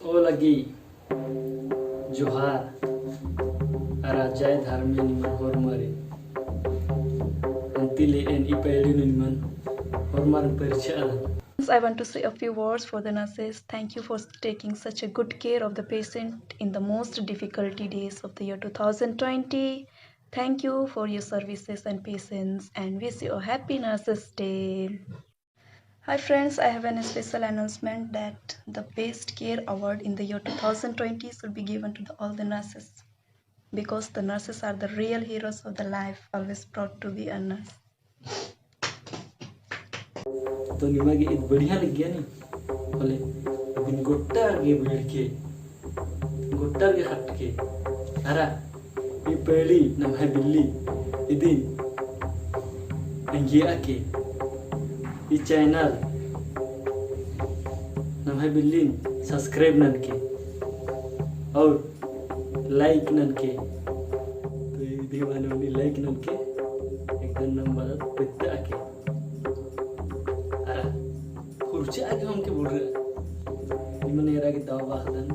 O lagi Johar Arajai Dharmi Niman Hormari Antili en Ipeli Niman Hormar Percha. I want to say a few words for the nurses. Thank you for taking such a good care of the patient in the most difficulty days of the year 2020. Thank you for your services and patience and wish you a happy Nurses Day. Hi friends, I have a special announcement that the Best Care Award in the year 2020 should be given to all the nurses because the nurses are the real heroes of the life, always proud to be a nurse. तो निमागे इत बढ़िया लग गया नहीं बोले बिन गोट्टार के बैठ के गोट्टार के हट के अरा ये पहली नम है बिल्ली इदिन ये आके ये चैनल नम है बिल्ली सब्सक्राइब नन के और लाइक नन के तो ये दीवाने वाली लाइक नन के एकदम नंबर पित्त आके kurci aja om ke buru, di mana era kita bahasan.